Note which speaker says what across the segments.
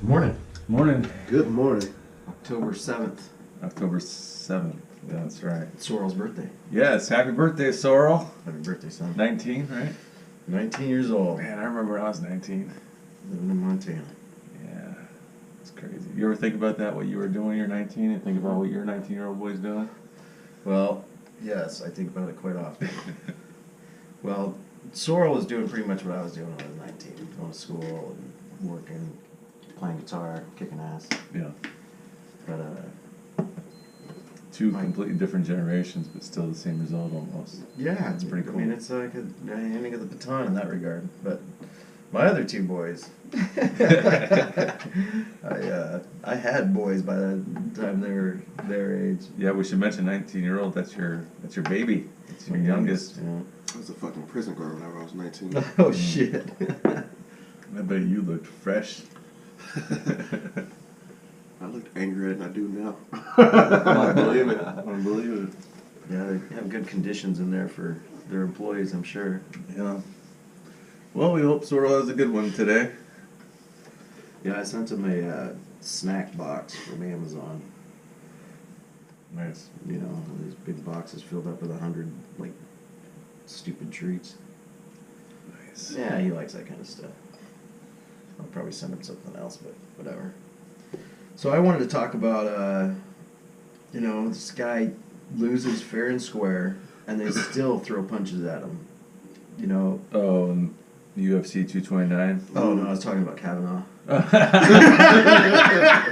Speaker 1: Good morning.
Speaker 2: Morning.
Speaker 3: Good morning.
Speaker 1: October 7th.
Speaker 2: October 7th. Yeah, that's right.
Speaker 1: It's Sorrel's birthday.
Speaker 2: Yes, happy birthday, Sorrel.
Speaker 1: Happy birthday, son.
Speaker 2: 19, right?
Speaker 1: 19 years old.
Speaker 2: Man, I remember when I was 19.
Speaker 1: Living in Montana.
Speaker 2: Yeah, it's crazy. You ever think about that, what you were doing when you're 19, and think about what your 19-year-old boy's doing?
Speaker 1: Well, yes, I think about it quite often. Well, Sorrel was doing pretty much what I was doing when I was 19. Going to school and working, playing guitar, kicking ass.
Speaker 2: Yeah.
Speaker 1: But,
Speaker 2: Two completely different generations, but still the same result almost.
Speaker 1: yeah,
Speaker 2: It's pretty cool.
Speaker 1: I mean, it's like a handing of the baton in that regard. But my other two boys, I had boys by the time they were their age.
Speaker 2: Yeah, we should mention 19-year-old. That's your baby. That's your youngest.
Speaker 1: Yeah.
Speaker 3: I was a fucking prison guard whenever I was 19.
Speaker 1: Oh shit.
Speaker 2: I bet you looked fresh.
Speaker 3: I looked angrier than I do now.
Speaker 2: I believe it. I believe it.
Speaker 1: Yeah, they have good conditions in there for their employees, I'm sure.
Speaker 2: Yeah. Well, we hope Sorrel has a good one today.
Speaker 1: Yeah, I sent him a snack box from Amazon.
Speaker 2: Nice.
Speaker 1: You know, these big boxes filled up with 100 like stupid treats.
Speaker 2: Nice.
Speaker 1: Yeah, he likes that kind of stuff. I'll probably send him something else, but whatever. So I wanted to talk about, you know, this guy loses fair and square, and they still throw punches at him. You know.
Speaker 2: Oh, and UFC 229.
Speaker 1: Oh no, I was talking about Kavanaugh.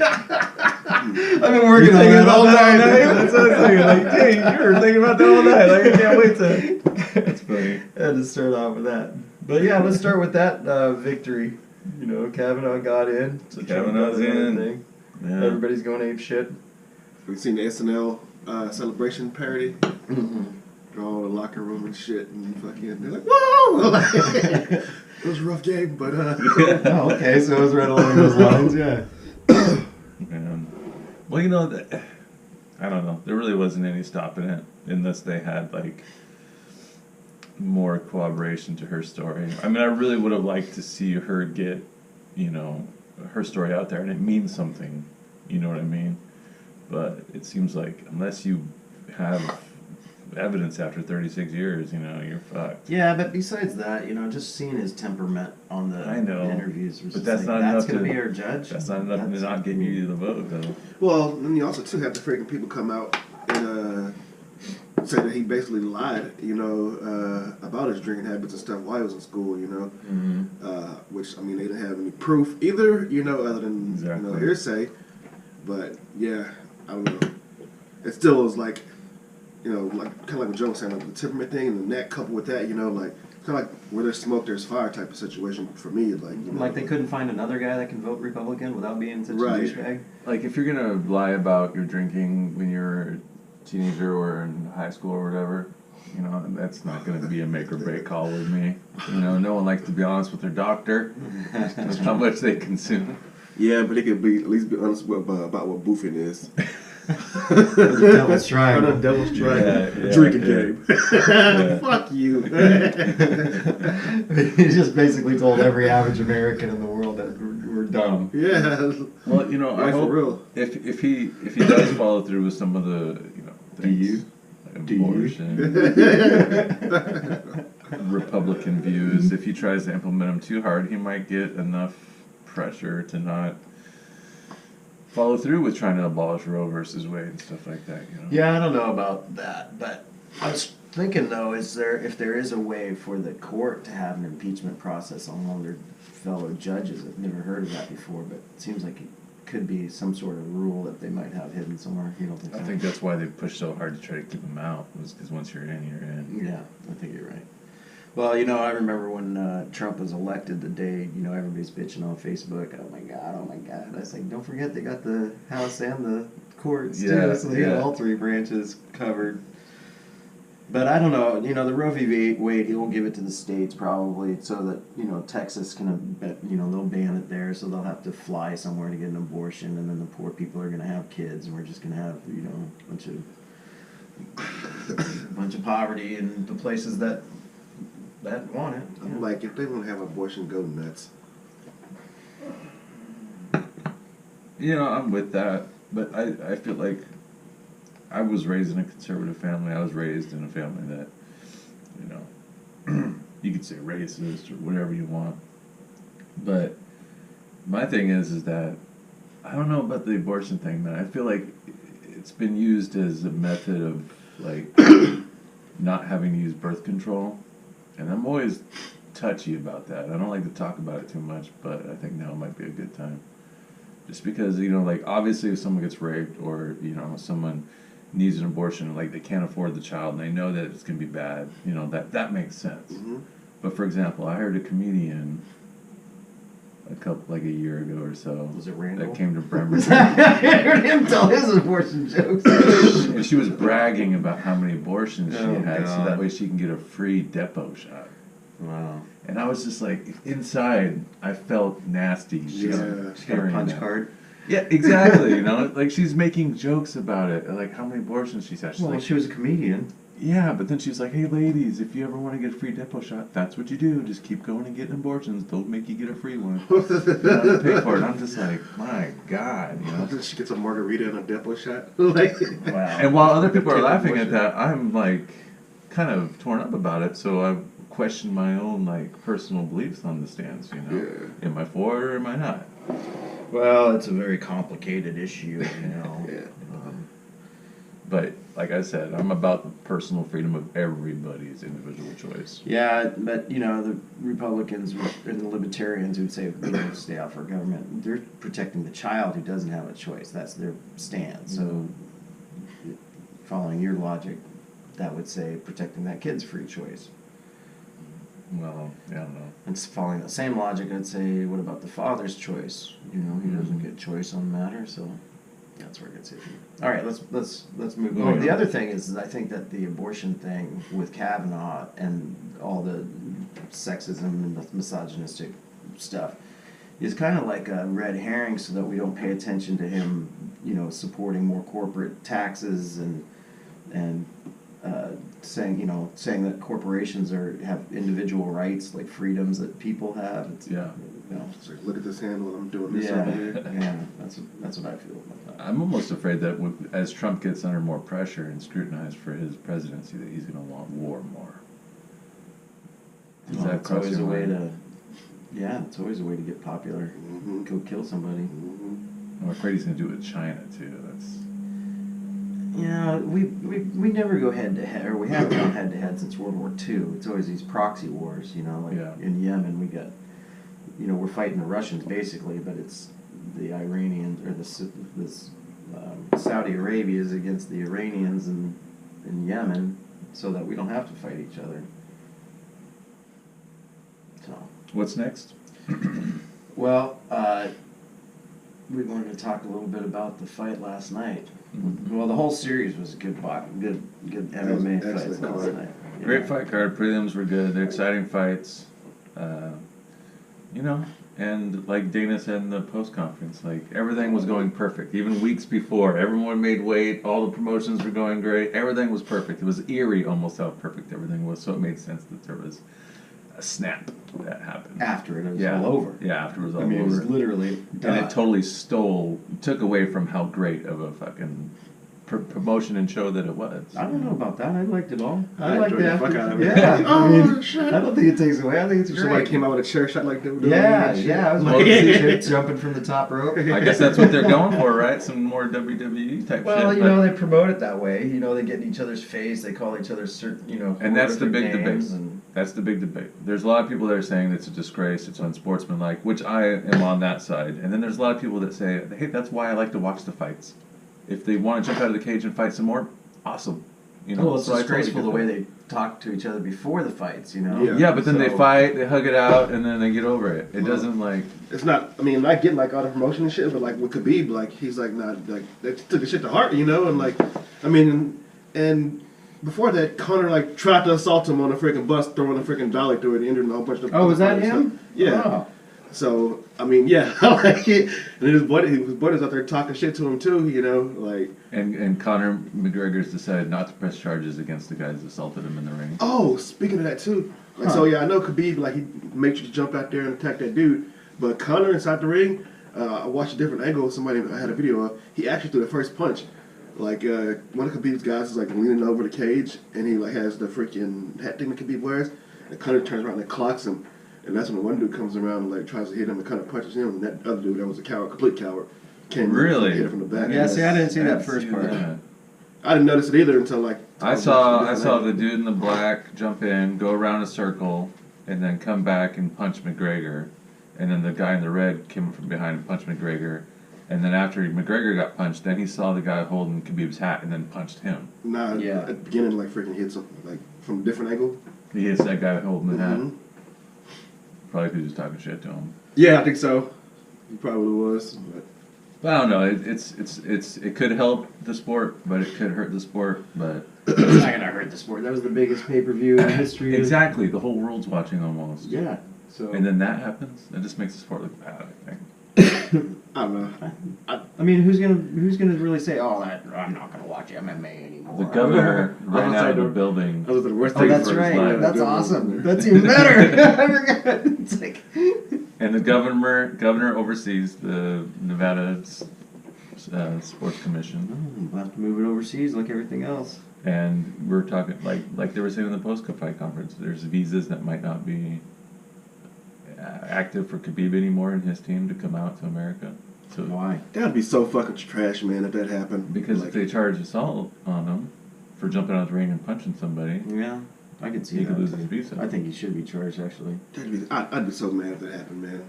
Speaker 2: I've
Speaker 1: been working on that all night.
Speaker 2: That's what I was thinking. Like, dang, you were thinking about that all night. Like, I can't wait to. That's funny.
Speaker 1: I had to start off with that. But yeah, let's start with that victory. You know, Kavanaugh got in. So
Speaker 2: Kavanaugh's in. Yeah.
Speaker 1: Everybody's going ape shit.
Speaker 3: We seen the SNL celebration parody.
Speaker 1: Mm-hmm.
Speaker 3: They're all in the locker room and shit, and fucking they're like, "Whoa!" It was a rough game, but
Speaker 1: Oh, okay, so it was right along those lines, yeah.
Speaker 2: Well, you know, I don't know. There really wasn't any stopping it unless they had like more corroboration to her story. I mean, I really would have liked to see her get, you know, her story out there, and it means something. You know what I mean? But it seems like unless you have evidence after 36 years, you know, you're fucked.
Speaker 1: Yeah, but besides that, you know, just seeing his temperament on the
Speaker 2: I know,
Speaker 1: interviews was
Speaker 2: but
Speaker 1: just
Speaker 2: that's
Speaker 1: like,
Speaker 2: not
Speaker 1: that's
Speaker 2: enough
Speaker 1: going
Speaker 2: to
Speaker 1: be our judge.
Speaker 2: That's not enough to not get you the vote, though.
Speaker 3: well, then you also too have the freaking people come out and say that he basically lied, you know, about his drinking habits and stuff while he was in school, you know.
Speaker 1: Mm-hmm.
Speaker 3: Which I mean, they didn't have any proof either, you know, other than
Speaker 2: Exactly.
Speaker 3: you know hearsay. But yeah, I don't know. It still was like, you know, like kind of like what Joe was saying, like the temperament thing and the neck coupled with that, you know, like kind of like where there's smoke, there's fire type of situation for me. Like, you know,
Speaker 1: Like they couldn't find another guy that can vote Republican without being such
Speaker 3: Right.
Speaker 1: a douchebag.
Speaker 2: Like, if you're gonna lie about your drinking when you're a teenager or in high school or whatever, you know, that's not gonna be a make or break call with me. You know, no one likes to be honest with their doctor with how much they consume.
Speaker 3: yeah, but it could be at least be honest with, about what boofing is.
Speaker 1: The devil's triangle.
Speaker 3: Or the devil's triangle.
Speaker 2: Yeah,
Speaker 3: Drinking
Speaker 2: yeah.
Speaker 3: game. Fuck you.
Speaker 1: He just basically told every average American in the world that we're dumb.
Speaker 3: Yeah.
Speaker 2: Well, you know, I
Speaker 3: Right, for
Speaker 2: hope
Speaker 3: real.
Speaker 2: if he does follow through with some of the, you know, things, abortion, Republican views, if he tries to implement them too hard, he might get enough pressure to not follow through with trying to abolish Roe versus Wade and stuff like that. You know?
Speaker 1: Yeah, I don't know about that, but I was thinking though, if there is a way for the court to have an impeachment process among their fellow judges? I've never heard of that before, but it seems like it could be some sort of rule that they might have hidden somewhere. You don't think so?
Speaker 2: I think that's why they pushed so hard to try to keep him out, was because once you're in, you're in.
Speaker 1: Yeah, I think you're right. Well, you know, I remember when Trump was elected, the day, you know, everybody's bitching on Facebook. Oh my God. I was like, don't forget they got the House and the courts
Speaker 2: Yeah,
Speaker 1: too, so they got all three branches covered. But I don't know, you know, the Roe v. Wade, he will give it to the states probably so that, you know, Texas can, you know, they'll ban it there, so they'll have to fly somewhere to get an abortion, and then the poor people are going to have kids, and we're just going to have, you know, a bunch of poverty in the places that want it.
Speaker 3: I'm like, if they want to have abortion, go nuts.
Speaker 2: I'm with that, but I feel like I was raised in a conservative family. I was raised in a family that, you could say racist or whatever you want. But my thing is that I don't know about the abortion thing, man. I feel like it's been used as a method of like not having to use birth control, and I'm always touchy about that. I don't like to talk about it too much, but I think now might be a good time. Just because, like obviously if someone gets raped or, someone needs an abortion, like they can't afford the child and they know that it's going to be bad, that makes sense.
Speaker 3: Mm-hmm.
Speaker 2: But for example, I heard a comedian a year ago or so.
Speaker 1: Was it Randall?
Speaker 2: That came to Bremerton.
Speaker 1: I heard him tell his abortion jokes.
Speaker 2: And she was bragging about how many abortions she had so
Speaker 1: God.
Speaker 2: that way she can get a free depot shot.
Speaker 1: Wow.
Speaker 2: And I was just like, inside, I felt nasty.
Speaker 1: She got a punch card.
Speaker 2: Yeah, exactly. Like she's making jokes about it, like how many abortions she's had. She's
Speaker 1: Well,
Speaker 2: like,
Speaker 1: she was a comedian.
Speaker 2: yeah, but then she's like, hey ladies, if you ever want to get a free depot shot, that's what you do. Just keep going and getting abortions. They'll make you get a free one. You don't have to pay for it. I'm just like, my God,
Speaker 3: She gets a margarita and a depot shot. Like,
Speaker 1: Wow.
Speaker 2: And while other people are laughing at that, I'm like kind of torn up about it. So I question my own like personal beliefs on the stance.
Speaker 3: Yeah.
Speaker 2: Am I for it or am I not?
Speaker 1: Well, it's a very complicated issue,
Speaker 3: Yeah.
Speaker 2: But like I said, I'm about the personal freedom of everybody's individual choice.
Speaker 1: Yeah, but the Republicans and the Libertarians who say stay out for government, they're protecting the child who doesn't have a choice. That's their stand. So, following your logic, that would say protecting that kid's free choice.
Speaker 2: Well, yeah, I don't know.
Speaker 1: And following the same logic, I'd say, what about the father's choice? He doesn't get choice on the matter, so that's where it gets iffy. All right, let's move on. The other thing is I think that the abortion thing with Kavanaugh and all the sexism and the misogynistic stuff is kind of like a red herring, so that we don't pay attention to him, supporting more corporate taxes and saying that corporations have individual rights, like freedoms that people have.
Speaker 3: It's like, look at this hand while I'm doing this over here.
Speaker 1: Yeah, that's what I feel about that.
Speaker 2: I'm almost afraid that as Trump gets under more pressure and scrutinized for his presidency, that he's going to want war more.
Speaker 1: It's always a way to. Yeah, it's always a way to get popular.
Speaker 3: Mm-hmm.
Speaker 1: Go kill somebody.
Speaker 3: Mm-hmm.
Speaker 2: I'm afraid he's going to do it with China too. That's.
Speaker 1: Yeah, we never go head to head, or we haven't gone head to head since World War II. It's always these proxy wars, in Yemen we got, we're fighting the Russians basically, but it's the Iranians or the Saudi Arabia's against the Iranians in Yemen, so that we don't have to fight each other. So.
Speaker 2: What's next?
Speaker 1: Well, we wanted to talk a little bit about the fight last night.
Speaker 2: Mm-hmm.
Speaker 1: Well, the whole series was a good MMA fights last night. Yeah.
Speaker 2: Great fight card. Prelims were good. They're exciting fights. And like Dana said in the post conference, like everything was going perfect. Even weeks before, everyone made weight. All the promotions were going great. Everything was perfect. It was eerie almost how perfect everything was. So it made sense that there was a snap that happened
Speaker 1: After it was all over.
Speaker 2: Yeah, after it was all
Speaker 1: I mean,
Speaker 2: over.
Speaker 1: it was literally done.
Speaker 2: And it totally took away from how great of a fucking promotion and show that it was.
Speaker 1: I don't know about that. I liked it all.
Speaker 3: I
Speaker 1: liked
Speaker 3: enjoyed the fuck out of it.
Speaker 1: Yeah,
Speaker 3: Oh, shit.
Speaker 1: I don't think it takes away. I think it's great.
Speaker 3: Somebody came out with a chair shot like that.
Speaker 1: Yeah. I was like, jumping from the top rope.
Speaker 2: I guess that's what they're going for, right? Some more WWE type
Speaker 1: Well,
Speaker 2: shit.
Speaker 1: they promote it that way. They get in each other's face. They call each other certain,
Speaker 2: and that's the big
Speaker 1: horrific
Speaker 2: debate.
Speaker 1: names and
Speaker 2: That's the big debate. There's a lot of people that are saying it's a disgrace, it's unsportsmanlike, which I am on that side. And then there's a lot of people that say, hey, that's why I like to watch the fights. If they want to jump out of the cage and fight some more, awesome.
Speaker 1: Well, it's
Speaker 2: so I
Speaker 1: disgraceful
Speaker 2: totally
Speaker 1: the
Speaker 2: get
Speaker 1: way they talk to each other before the fights,
Speaker 2: Yeah, but then they fight, they hug it out, and then they get over it. It doesn't like.
Speaker 3: It's not. I mean, I get like all the promotion and shit, but like with Khabib, like he's like not like they took the shit to heart, and like, I mean, and before that, Conor like tried to assault him on a freaking bus, throwing a freaking dolly through it, injured a whole bunch of.
Speaker 1: Oh, was that him?
Speaker 3: Stuff. Yeah.
Speaker 1: Oh.
Speaker 3: So I mean, yeah, I like it. And his buddies out there talking shit to him too, like.
Speaker 2: And Conor McGregor's decided not to press charges against the guys that assaulted him in the ring.
Speaker 3: Oh, speaking of that too, like, so yeah, I know Khabib like he makes you jump out there and attack that dude, but Conor inside the ring, I watched a different angle. Somebody I had a video of. He actually threw the first punch. Like one of Khabib's guys is like leaning over the cage, and he like has the freaking hat thing that Khabib wears. And Conor turns around and clocks him, and that's when the one dude comes around and like tries to hit him, and Conor punches him, and that other dude that was a coward, complete coward, came
Speaker 2: Really?
Speaker 3: hit him from the back.
Speaker 1: Yeah, see, I didn't see that
Speaker 2: I
Speaker 1: first
Speaker 2: see
Speaker 1: part.
Speaker 2: that.
Speaker 3: I didn't notice it either until like
Speaker 2: I saw the dude in the black jump in, go around a circle, and then come back and punch McGregor, and then the guy in the red came from behind and punched McGregor, and then after McGregor got punched, then he saw the guy holding Khabib's hat and then punched him.
Speaker 3: Nah,
Speaker 1: Yeah.
Speaker 3: at the beginning like freaking hits him like from a different angle.
Speaker 2: He hits that guy holding the hat.
Speaker 3: Mhm.
Speaker 2: Probably 'cause he was talking shit to him.
Speaker 3: Yeah, I think so. He probably was.
Speaker 2: But I don't know. It could help the sport, but it could hurt the sport. But
Speaker 1: It's not gonna hurt the sport. That was the biggest pay-per-view in history.
Speaker 2: exactly, the whole world's watching almost.
Speaker 1: Yeah. So.
Speaker 2: And then that happens. That just makes the sport look bad. I think.
Speaker 3: I don't know.
Speaker 1: I mean, who's gonna really say, "Oh, I'm not gonna watch MMA anymore"?
Speaker 2: The governor ran out of the
Speaker 3: outside
Speaker 2: building.
Speaker 3: I was the worst
Speaker 1: Oh,
Speaker 3: thing
Speaker 1: that's
Speaker 3: for his
Speaker 1: right.
Speaker 3: life.
Speaker 1: That's
Speaker 3: Good
Speaker 1: awesome.
Speaker 3: one.
Speaker 1: That's even better. I forgot. It's like.
Speaker 2: And the governor oversees the Nevada Sports Commission.
Speaker 1: We'll have to move it overseas like everything else.
Speaker 2: And we're talking like they were saying in the post-fight conference. There's visas that might not be active for Khabib anymore and his team to come out to America. So
Speaker 1: Why?
Speaker 3: That'd be so fucking trash, man, if that happened.
Speaker 2: because
Speaker 3: Like,
Speaker 2: if they charge assault on him for jumping out of the ring and punching somebody,
Speaker 1: Yeah, I could see
Speaker 2: he
Speaker 1: that.
Speaker 2: could lose his visa.
Speaker 1: I think he should be charged, actually.
Speaker 3: I'd be so mad if that happened, man.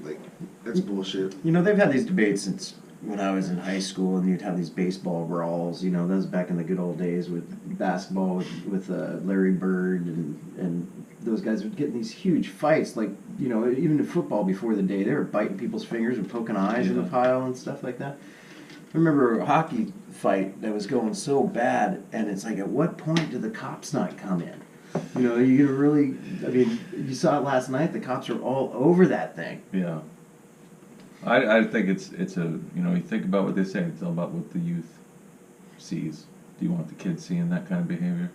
Speaker 3: Like, that's bullshit.
Speaker 1: You know, they've had these debates since when I was in high school, and you'd have these baseball brawls. You know, that was back in the good old days with basketball with Larry Bird and those guys would get in these huge fights. Like, you know, even in football before the day, they were biting people's fingers and poking eyes in the
Speaker 2: Yeah.
Speaker 1: pile and stuff like that. I remember a hockey fight that was going so bad, and it's like, at what point do the cops not come in? You know, you really, I mean, you saw it last night, the cops are all over that thing.
Speaker 2: Yeah. I think it's a, you know, you think about what they say, it's all about what the youth sees. Do you want the kids seeing that kind of behavior?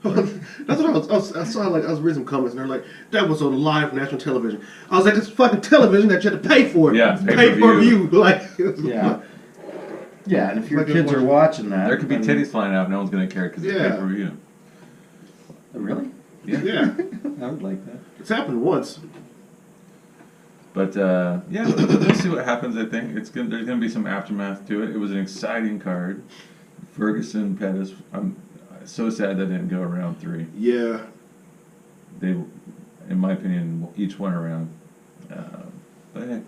Speaker 3: That's what I saw. Like, I was reading some comments, and they're like, "That was on live national television." I was like, "It's fucking television that you had to pay for it.
Speaker 2: Yeah,
Speaker 3: It's pay per view." Like,
Speaker 1: Yeah. Yeah, and if your
Speaker 3: Like
Speaker 1: kids are
Speaker 3: watching-
Speaker 1: watching that,
Speaker 2: There could be
Speaker 1: then-
Speaker 2: titties flying out, no one's going to care because it's
Speaker 3: Yeah.
Speaker 2: pay-per-view.
Speaker 1: Really?
Speaker 3: yeah,
Speaker 1: I would like that.
Speaker 3: it's happened once.
Speaker 2: But yeah, let's see what happens. I think there's gonna be some aftermath to it. It was an exciting card. Ferguson, Pettis. I'm so sad that didn't go around 3.
Speaker 3: Yeah,
Speaker 2: They, in my opinion, each went around. But hey,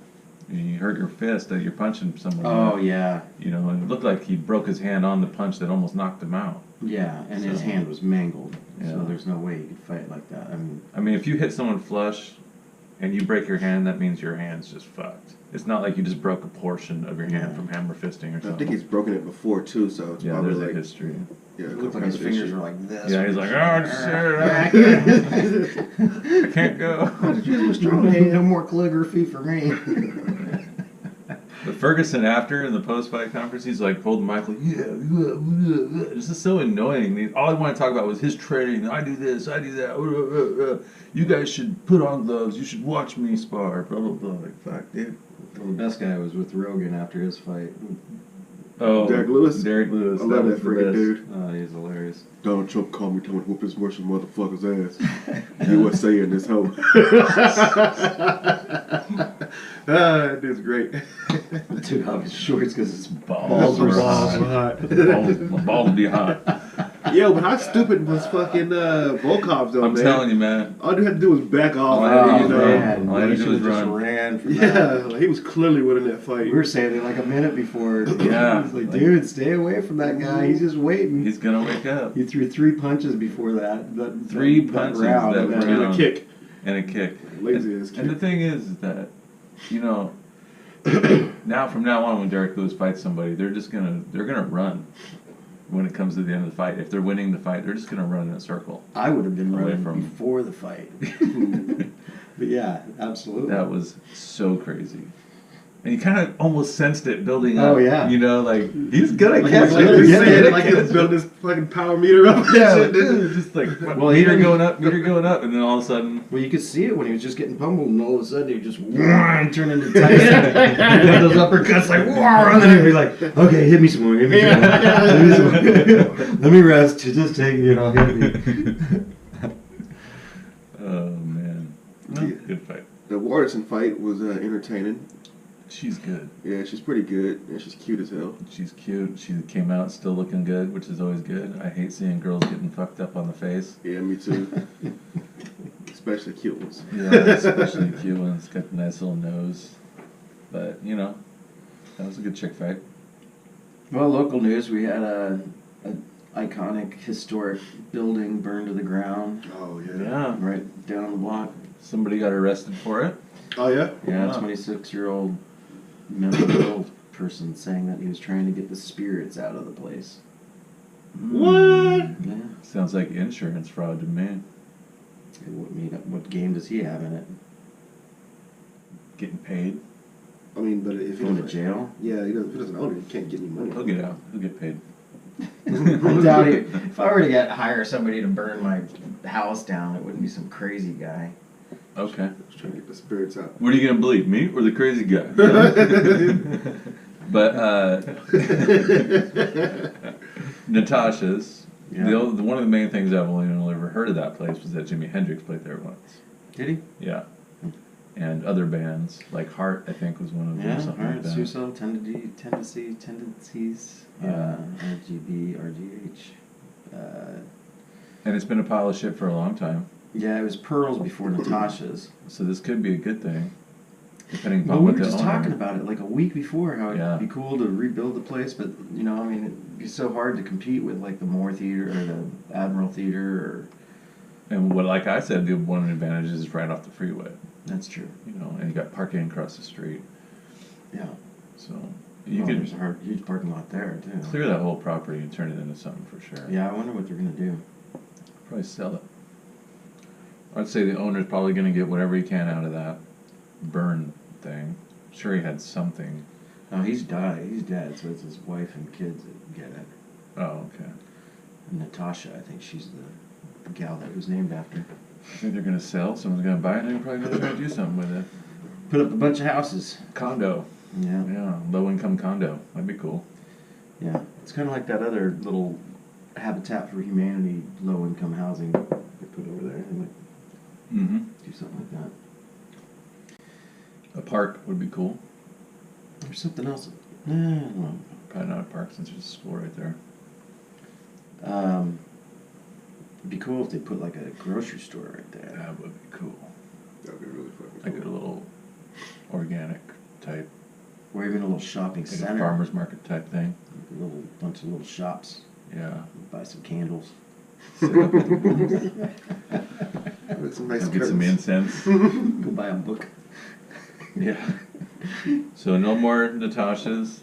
Speaker 2: you hurt your fist that you're punching someone.
Speaker 1: Oh yeah,
Speaker 2: You know, and it looked like he broke his hand on the punch that almost knocked him out.
Speaker 1: yeah, and his
Speaker 2: So-
Speaker 1: hand was mangled,
Speaker 2: Yeah.
Speaker 1: so there's no way you could fight like that.
Speaker 2: I mean, if you hit someone flush and you break your hand, that means your hand's just fucked. It's not like you just broke a portion of your hand
Speaker 1: Yeah.
Speaker 2: from hammer fisting or
Speaker 3: I
Speaker 2: something.
Speaker 3: think he's broken it before too. So it's
Speaker 2: Yeah,
Speaker 3: probably
Speaker 2: there's
Speaker 3: like,
Speaker 2: a history.
Speaker 3: yeah,
Speaker 1: it looked like his fingers were like this.
Speaker 2: Yeah, he's like, oh, shit, I can't go.
Speaker 1: Ain't no more calligraphy for me.
Speaker 2: But Ferguson, after in the post-fight conference, he's like holding Michael. Yeah, this is so annoying. All I want to talk about was his training. I do this, I do that. You guys should put on gloves. You should watch me spar. Blah blah blah. Like, fuck, dude.
Speaker 1: Well, the best guy was with Rogan after his fight.
Speaker 2: Oh,
Speaker 3: Derek Lewis?
Speaker 2: Derek Lewis.
Speaker 3: I love
Speaker 2: was
Speaker 3: that
Speaker 2: the
Speaker 3: freaking
Speaker 2: best.
Speaker 3: dude.
Speaker 1: Oh, he's hilarious.
Speaker 3: Donald Trump called me, told me to whoop his Russian motherfucker's ass. You was saying this hoe. That dude's great.
Speaker 1: Took off his shorts because his
Speaker 2: Balls were hot. Balls be hot.
Speaker 3: Yo, but how stupid was fucking Volkov though,
Speaker 2: I'm
Speaker 3: man?
Speaker 2: telling you, man.
Speaker 3: All you had to do was back off.
Speaker 2: Oh,
Speaker 3: you know?
Speaker 1: man.
Speaker 2: All I had to
Speaker 1: He
Speaker 2: do was
Speaker 1: should've just
Speaker 2: run.
Speaker 1: ran from
Speaker 3: Yeah,
Speaker 1: that.
Speaker 3: like, he was clearly winning that fight.
Speaker 1: We were saying it like a minute before.
Speaker 2: Yeah.
Speaker 1: He's like, dude, stay away from that guy. He's just waiting.
Speaker 2: He's gonna wake up.
Speaker 1: He threw 3 punches before that.
Speaker 2: Three
Speaker 1: that
Speaker 2: punches
Speaker 1: round.
Speaker 2: that
Speaker 1: and
Speaker 2: were
Speaker 3: and
Speaker 2: down.
Speaker 3: a kick.
Speaker 2: And a kick.
Speaker 3: Lazy ass
Speaker 2: And the
Speaker 3: kick.
Speaker 2: thing is that, you know, from now on, when Derek Lewis fights somebody, they're gonna run. When it comes to the end of the fight, if they're winning the fight, they're just gonna run in a circle.
Speaker 1: I would have been
Speaker 2: Away
Speaker 1: running
Speaker 2: from-
Speaker 1: before the fight. But yeah, absolutely.
Speaker 2: That was so crazy. And you kind of almost sensed it building up.
Speaker 1: Oh, yeah.
Speaker 2: You know, like, he's gonna
Speaker 1: Like,
Speaker 2: catch
Speaker 1: he's
Speaker 2: it.
Speaker 1: gonna
Speaker 2: He's
Speaker 1: get
Speaker 2: gonna
Speaker 1: it.
Speaker 3: Like
Speaker 2: catch
Speaker 3: he's building this fucking power meter up.
Speaker 2: Yeah,
Speaker 3: Shit,
Speaker 2: like,
Speaker 3: dude.
Speaker 2: just like,
Speaker 1: Well, he
Speaker 2: meter
Speaker 1: didn't-
Speaker 2: going up, and then all of a sudden,
Speaker 1: Well, you could see it when he was just getting pummeled, and all of a sudden he'd just turn into Tyson. He'd have those uppercuts like, and then he'd be like, okay, hit me some more, hit me some more. Hit me some more. Let me rest. Just take it, hit me.
Speaker 2: oh man, no,
Speaker 3: Yeah.
Speaker 2: good fight.
Speaker 3: The Waterson fight was entertaining.
Speaker 2: She's good.
Speaker 3: Yeah, she's pretty good. And she's cute as hell.
Speaker 2: She's cute. She came out still looking good, which is always good. I hate seeing girls getting fucked up on the face.
Speaker 3: Yeah, me too. Especially cute ones.
Speaker 2: Yeah, especially the cute ones. Got the nice little nose. But, that was a good chick fight.
Speaker 1: Well, local news, we had a iconic historic building burned to the ground
Speaker 3: Oh, yeah.
Speaker 2: Yeah.
Speaker 1: right down the block.
Speaker 2: Somebody got arrested for it.
Speaker 3: Oh, yeah?
Speaker 1: Yeah,
Speaker 2: Wow.
Speaker 1: 26-year-old mentally ill person saying that he was trying to get the spirits out of the place.
Speaker 3: What?
Speaker 1: Yeah.
Speaker 2: Sounds like insurance fraud to me.
Speaker 1: What game does he have in it?
Speaker 2: Getting paid.
Speaker 3: I mean, but if he
Speaker 1: Going to
Speaker 3: doesn't,
Speaker 1: jail?
Speaker 3: yeah, if he doesn't own it, he can't get any money.
Speaker 2: He'll get out. He'll get paid.
Speaker 1: I doubt it. If I were to hire somebody to burn my house down, it wouldn't be some crazy guy.
Speaker 2: Okay.
Speaker 3: He's trying to get the spirits out.
Speaker 2: What are you gonna believe, me or the crazy guy? But Natasha's.
Speaker 1: Yeah.
Speaker 2: One of the main things I've only ever heard of that place was that Jimi Hendrix played there once.
Speaker 1: Did he?
Speaker 2: Yeah. And other bands like Heart, I think, was one of them.
Speaker 1: Yeah,
Speaker 2: or something
Speaker 1: alright.
Speaker 2: like that.
Speaker 1: Suicidal tendencies.
Speaker 2: Yeah.
Speaker 1: RGB, RGH.
Speaker 2: And it's been a pile of shit for a long time.
Speaker 1: Yeah, it was Pearl's before Natasha's.
Speaker 2: So this could be a good thing, depending upon
Speaker 1: Well, we
Speaker 2: what
Speaker 1: were
Speaker 2: the
Speaker 1: just
Speaker 2: owner.
Speaker 1: talking about it like a week before, how it'd
Speaker 2: Yeah.
Speaker 1: be cool to rebuild the place, but it'd be so hard to compete with like the Moore Theater or the Admiral Theater. Or
Speaker 2: And like I said, the one advantage is right off the freeway.
Speaker 1: that's true.
Speaker 2: And you got parking across the street.
Speaker 1: Yeah,
Speaker 2: So you
Speaker 1: there's
Speaker 2: could
Speaker 1: a huge parking lot there too.
Speaker 2: clear that whole property and turn it into something for sure.
Speaker 1: Yeah, I wonder what they're gonna do.
Speaker 2: Probably sell it. I'd say the owner's probably going to get whatever he can out of that burn thing. Sure, he had something.
Speaker 1: No, he's died. He's dead. So it's his wife and kids that get it.
Speaker 2: Oh, okay.
Speaker 1: And Natasha, I think she's the gal that was named after.
Speaker 2: I think they're going to sell. Someone's going to buy it. And they're probably going to try to do something with it.
Speaker 1: Put up a bunch of houses.
Speaker 2: Condo.
Speaker 1: Yeah,
Speaker 2: Yeah, low income condo. That'd be cool.
Speaker 1: yeah. It's kind of like that other little Habitat for Humanity low-income housing they put over there. They might
Speaker 2: Mm-hmm.
Speaker 1: do something like that.
Speaker 2: A park would be cool.
Speaker 1: There's something else. I don't know.
Speaker 2: Probably not a park since there's a school right there.
Speaker 1: It'd be cool if they put like a grocery store right there.
Speaker 2: That would be cool.
Speaker 3: That'd be really fucking
Speaker 2: Like a
Speaker 3: cool.
Speaker 2: little organic type,
Speaker 1: Or even a little shopping
Speaker 2: like a
Speaker 1: center.
Speaker 2: farmer's market type thing.
Speaker 1: A little bunch of little shops.
Speaker 2: Yeah.
Speaker 1: Buy some candles.
Speaker 2: Sit up at the booth,
Speaker 3: With some nice
Speaker 2: get some
Speaker 3: curtains.
Speaker 2: incense.
Speaker 1: Go buy a book.
Speaker 2: Yeah. So no more Natasha's.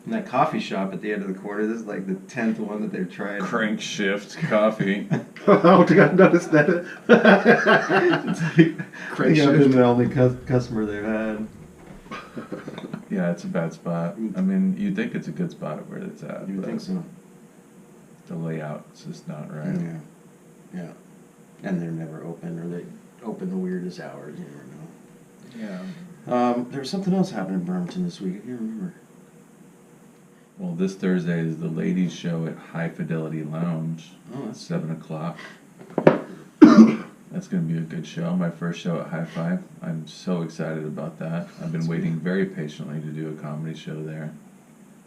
Speaker 1: And that coffee shop at the end of the corner, this is like the 10th one that they've tried.
Speaker 2: Crank shift coffee.
Speaker 3: Oh, I noticed that.
Speaker 1: It's like,
Speaker 3: Crank
Speaker 1: I've
Speaker 3: shift.
Speaker 1: been the only customer they've had.
Speaker 2: Yeah, it's a bad spot. I mean, you'd think it's a good spot where it's at.
Speaker 1: You would
Speaker 2: but
Speaker 1: think so.
Speaker 2: The layout's just not right.
Speaker 1: Yeah. Yeah. And they're never open, or they open the weirdest hours, you never know.
Speaker 2: Yeah.
Speaker 1: There was something else happening in Bremerton this week. I can't remember.
Speaker 2: Well, this Thursday is the ladies' show at High Fidelity Lounge.
Speaker 1: Oh, that's
Speaker 2: 7 o'clock. That's going to be a good show. My first show at High Five. I'm so excited about that. I've been waiting very patiently to do a comedy show there.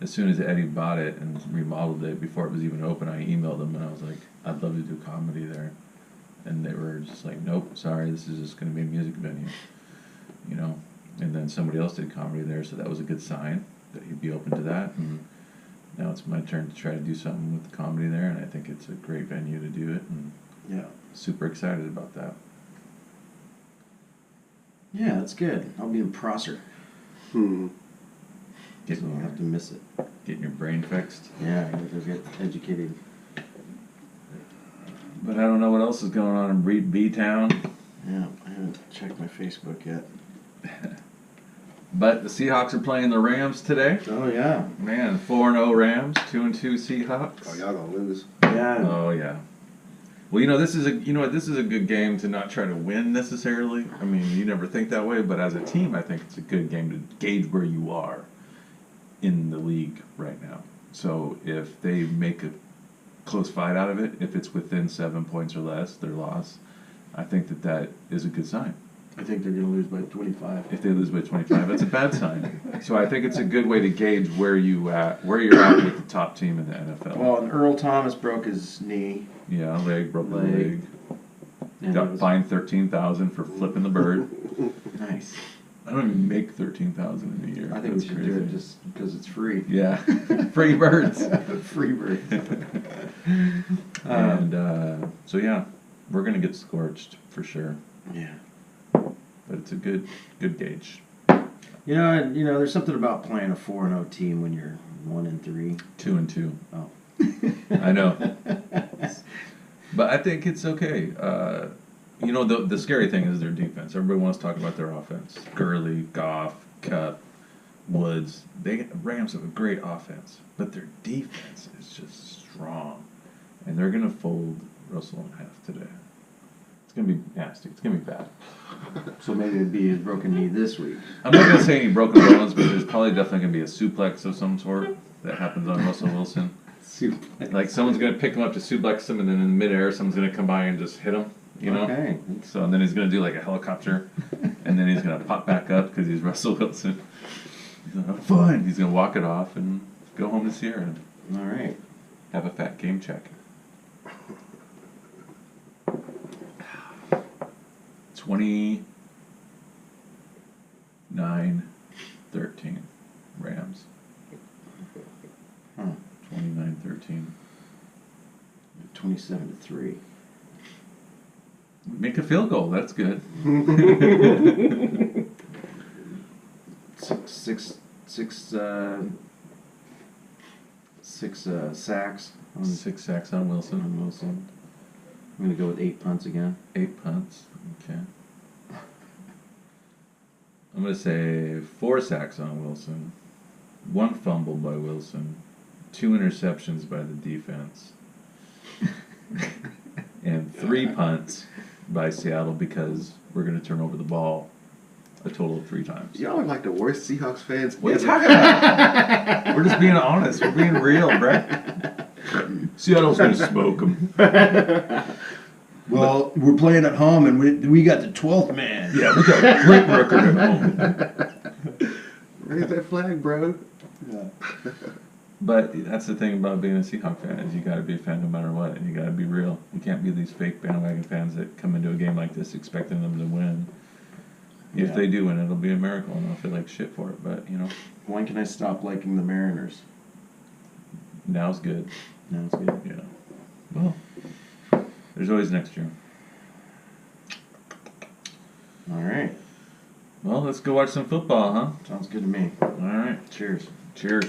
Speaker 2: As soon as Eddie bought it and remodeled it, before it was even open, I emailed them and I was like, I'd love to do comedy there. And they were just like, nope, sorry, this is just going to be a music venue. And then somebody else did comedy there, so that was a good sign that he'd be open to that. And now it's my turn to try to do something with the comedy there, and I think it's a great venue to do it, and
Speaker 1: Yeah.
Speaker 2: super excited about that.
Speaker 1: Yeah, that's good. I'll be in Prosser.
Speaker 3: Hmm.
Speaker 1: So I'll have to miss it.
Speaker 2: Getting your brain fixed.
Speaker 1: Yeah, I gotta get educated.
Speaker 2: But I don't know what else is going on in B-Town.
Speaker 1: Yeah, I haven't checked my Facebook yet.
Speaker 2: But the Seahawks are playing the Rams today.
Speaker 1: Oh yeah.
Speaker 2: Man, 4-0 Rams, 2-2 Seahawks.
Speaker 3: Oh, y'all gonna lose.
Speaker 1: Yeah.
Speaker 2: Oh yeah. Well, this is a good game to not try to win necessarily. I mean, you never think that way, but as a team, I think it's a good game to gauge where you are in the league right now. So if they make a close fight out of it, if it's within 7 points or less, their loss, I think that is a good sign.
Speaker 1: I think they're going to lose by 25.
Speaker 2: If they lose by 25, that's a bad sign. So I think it's a good way to gauge where you're at with the top team in the NFL.
Speaker 1: Well, and Earl Thomas broke his knee.
Speaker 2: Yeah, broke the leg.
Speaker 1: And
Speaker 2: Got fined $13,000 for flipping the bird.
Speaker 1: Nice.
Speaker 2: I don't even make $13,000 in a year.
Speaker 1: I think
Speaker 2: That's
Speaker 1: we should
Speaker 2: crazy.
Speaker 1: do it just because it's free.
Speaker 2: Yeah, free birds.
Speaker 1: Free bird.
Speaker 2: And so yeah, we're gonna get scorched for sure.
Speaker 1: Yeah.
Speaker 2: But it's a good gauge.
Speaker 1: There's something about playing a 4-0 team when you're 1-3.
Speaker 2: 2-2.
Speaker 1: Oh.
Speaker 2: I know. But I think it's okay. The scary thing is their defense. Everybody wants to talk about their offense. Gurley, Goff, Cup, Woods. Rams have a great offense, but their defense is just strong. And they're going to fold Russell in half today. It's going to be nasty. It's going to be bad.
Speaker 1: So maybe it'd be a broken knee this week.
Speaker 2: I'm not going to say any broken bones, but there's probably definitely going to be a suplex of some sort that happens on Russell Wilson. Like someone's going to pick him up to suplex him, and then in midair, someone's going to come by and just hit him.
Speaker 1: Okay.
Speaker 2: So and then he's going to do like a helicopter, and then he's going to pop back up because he's Russell Wilson. He's going to have fun. He's going to walk it off and go home to Sierra.
Speaker 1: All right.
Speaker 2: Have a fat game check. 29-13 Rams.
Speaker 1: Huh.
Speaker 2: 29-13.
Speaker 1: 27-3.
Speaker 2: Make a field goal. That's good.
Speaker 1: Six sacks on
Speaker 2: 6 sacks on Wilson.
Speaker 1: Wilson. I'm going to go with 8 punts again.
Speaker 2: 8 punts. Okay. I'm going to say 4 sacks on Wilson. 1 fumble by Wilson. 2 interceptions by the defense. And 3 punts by Seattle because we're going to turn over the ball a total of 3 times.
Speaker 3: Y'all are like the worst Seahawks fans
Speaker 2: What are you
Speaker 3: ever.
Speaker 2: talking about? We're just being honest. We're being real, Brett. Seattle's going to smoke them.
Speaker 1: Well, we're playing at home, and we got the 12th man.
Speaker 2: Yeah, we got a great record at home.
Speaker 3: Raise that flag, bro.
Speaker 1: Yeah.
Speaker 2: But that's the thing about being a Seahawk fan is you got to be a fan no matter what, and you got to be real. You can't be these fake bandwagon fans that come into a game like this expecting them to win. If they do win, it'll be a miracle, and I'll feel like shit for it. But
Speaker 1: When can I stop liking the Mariners?
Speaker 2: now's good.
Speaker 1: No, it's good.
Speaker 2: Yeah. Well, there's always next year.
Speaker 1: All right.
Speaker 2: Well, let's go watch some football, huh?
Speaker 1: Sounds good to me.
Speaker 2: All right.
Speaker 1: Cheers.
Speaker 2: Cheers.